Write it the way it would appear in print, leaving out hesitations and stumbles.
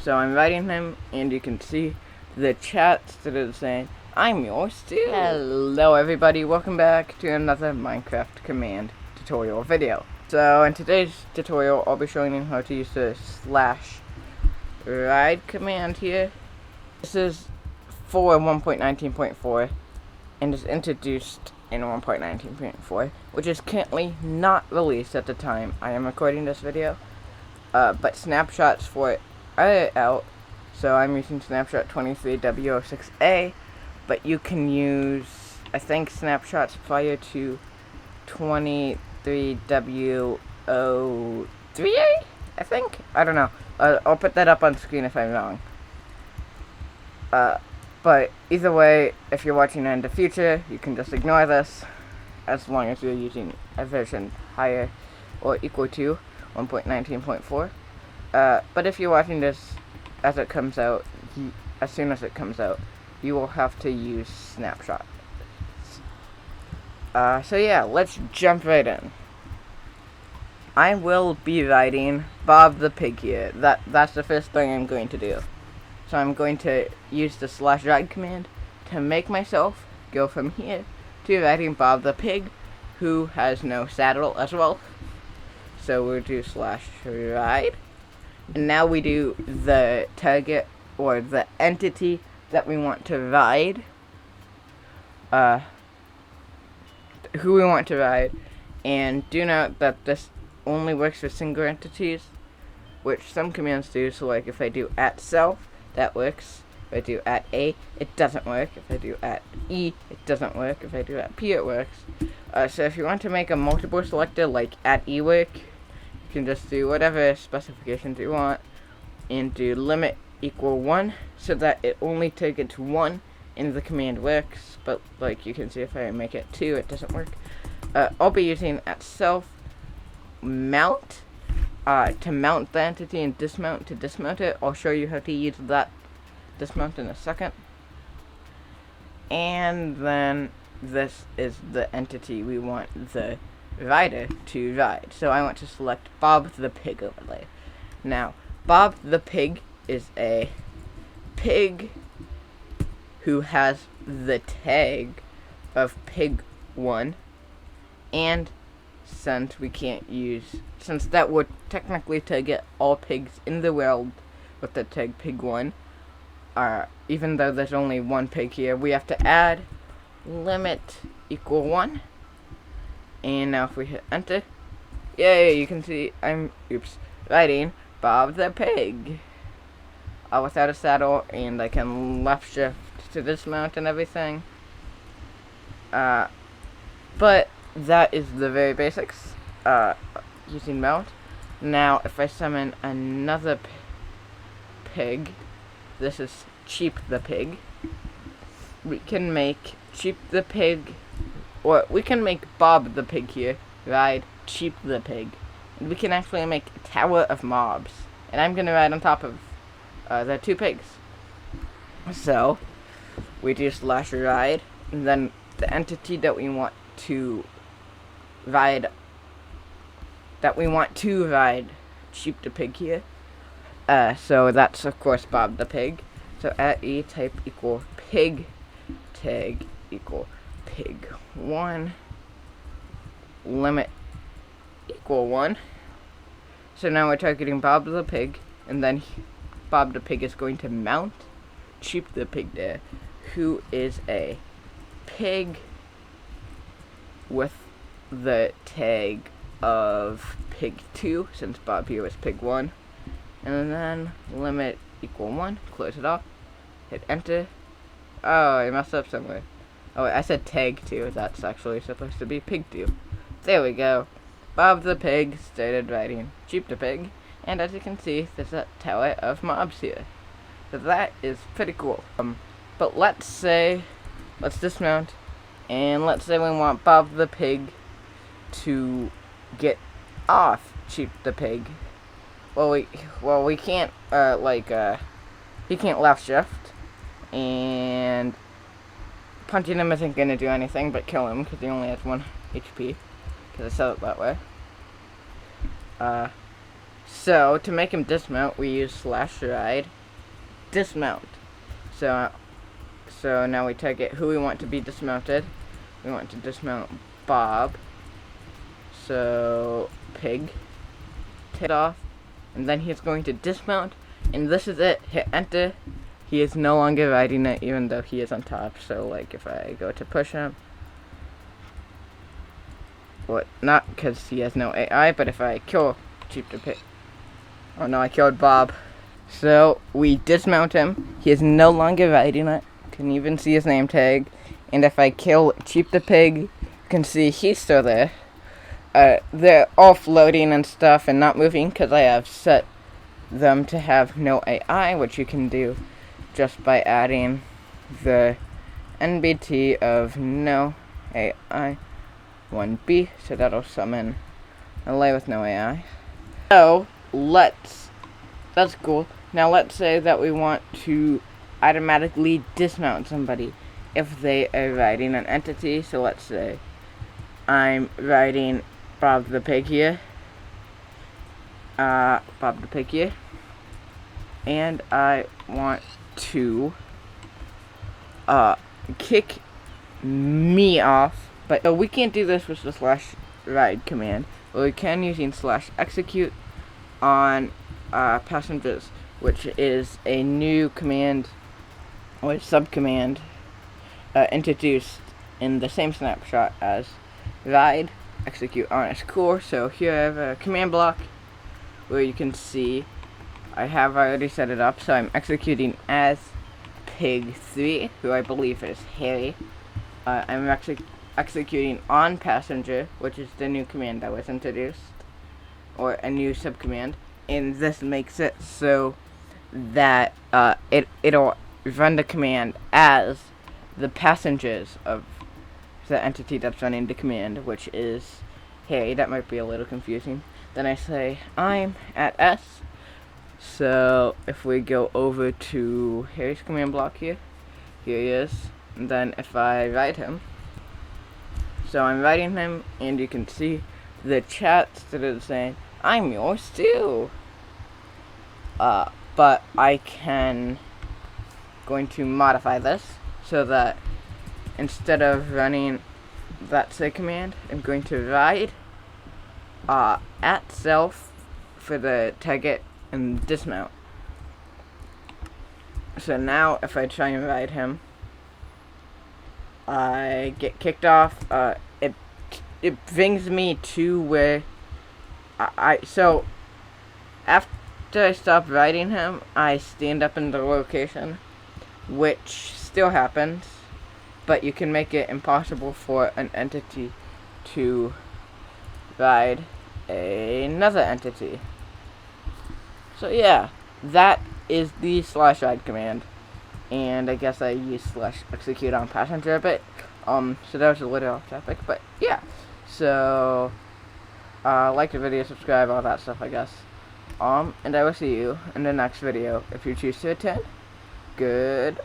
So I'm writing him, and you can see the chat that is saying, I'm yours too. Hello everybody, welcome back to another Minecraft command tutorial video. So in today's tutorial, I'll be showing you how to use the /ride command here. This is for 1.19.4 and is introduced in 1.19.4, which is currently not released at the time I am recording this video. But snapshots for it are out, so I'm using snapshot 23W06A, but you can use, I think, snapshots prior to 23W03A, I think? I don't know. I'll put that up on screen if I'm wrong. But either way, if you're watching in the future, you can just ignore this, as long as you're using a version higher or equal to 1.19.4. But if you're watching this as it comes out, as soon as it comes out, you will have to use snapshot. So yeah, let's jump right in. I will be writing Bob the Pig here. That's the first thing I'm going to do. So I'm going to use the /ride command to make myself go from here to writing Bob the Pig, who has no saddle as well. So we'll do /ride. And now we do the target, or the entity that we want to ride. Who we want to ride. And do note that this only works for single entities, which some commands do. So like if I do @self, that works. If I do @a, it doesn't work. If I do @e, it doesn't work. If I do @p, it works. So if you want to make a multiple selector like @e work, you can just do whatever specifications you want and do limit equal 1 so that it only targets 1 and the command works. But like you can see, if I make it 2, it doesn't work. I'll be using @self mount to mount the entity and dismount to dismount it. I'll show you how to use that dismount in a second. And then this is the entity we want the rider to ride. So I want to select Bob the Pig overlay. Now, Bob the Pig is a pig who has the tag of pig1, and since that would technically target all pigs in the world with the tag pig1, even though there's only one pig here, we have to add limit equal 1. And now if we hit enter, yay, you can see I'm writing Bob the Pig without a saddle, and I can left shift to dismount and everything. But that is the very basics using mount. Now if I summon another pig, this is Cheap the Pig, we can make Cheap the Pig, or we can make Bob the Pig here ride Cheap the Pig. And we can actually make a tower of mobs, and I'm gonna ride on top of the 2 pigs. So we do /ride, and then the entity that we want to ride Cheap the Pig here. So that's of course Bob the Pig. So @e type equal pig tag equal pig1 limit equal 1. So now we're targeting Bob the Pig, and then Bob the Pig is going to mount Cheap the Pig there, who is a pig with the tag of pig2, since Bob here was pig1. And then limit equal 1, close it off, hit enter. Oh, I messed up somewhere. Oh wait, I said tag 2, that's actually supposed to be pig2. There we go. Bob the Pig started riding Cheap the Pig, and as you can see, there's a tower of mobs here. So that is pretty cool. But let's dismount, and let's say we want Bob the Pig to get off Cheap the Pig. Well, we can't, he can't left shift, and punching him isn't going to do anything but kill him, because he only has 1 HP, because I set it that way. So to make him dismount, we use /ride dismount. So now we target who we want to be dismounted. We want to dismount Bob. So pig, take off, and then he's going to dismount, and this is it. Hit enter. He is no longer riding it, even though he is on top. So like if I go to push him, what? Not because he has no AI, but if I kill Cheap the Pig. Oh no, I killed Bob. So we dismount him. He is no longer riding it. Can even see his name tag. And if I kill Cheap the Pig, you can see he's still there. They're all floating and stuff and not moving because I have set them to have no AI, which you can do just by adding the NBT of no AI 1B, so that'll summon a layer with no AI. So that's cool. Now let's say that we want to automatically dismount somebody if they are riding an entity. So let's say I'm riding Bob the Pig here. And I want to kick me off, but we can't do this with the /ride command, but we can using /execute on passengers, which is a new command or subcommand introduced in the same snapshot as ride execute on its core. So here I have a command block where you can see I have already set it up. So I'm executing as pig3, who I believe is Harry. I'm executing on passenger, which is the new command that was introduced, or a new subcommand, and this makes it so that it'll run the command as the passengers of the entity that's running the command, which is Harry. That might be a little confusing. Then I say I'm at S. So if we go over to Harry's command block here he is. And then if I write him, so I'm writing him, and you can see the chats that are saying I'm yours too. But I can going to modify this so that instead of running that say command, I'm going to ride at self for the target and dismount. So now if I try and ride him, I get kicked off. It brings me to where so after I stop riding him, I stand up in the location, which still happens, but you can make it impossible for an entity to ride another entity. So yeah, that is the /ride command, and I guess I use /execute on passenger a bit. So that was a little off topic, but yeah. So like the video, subscribe, all that stuff, I guess. And I will see you in the next video if you choose to attend. Good.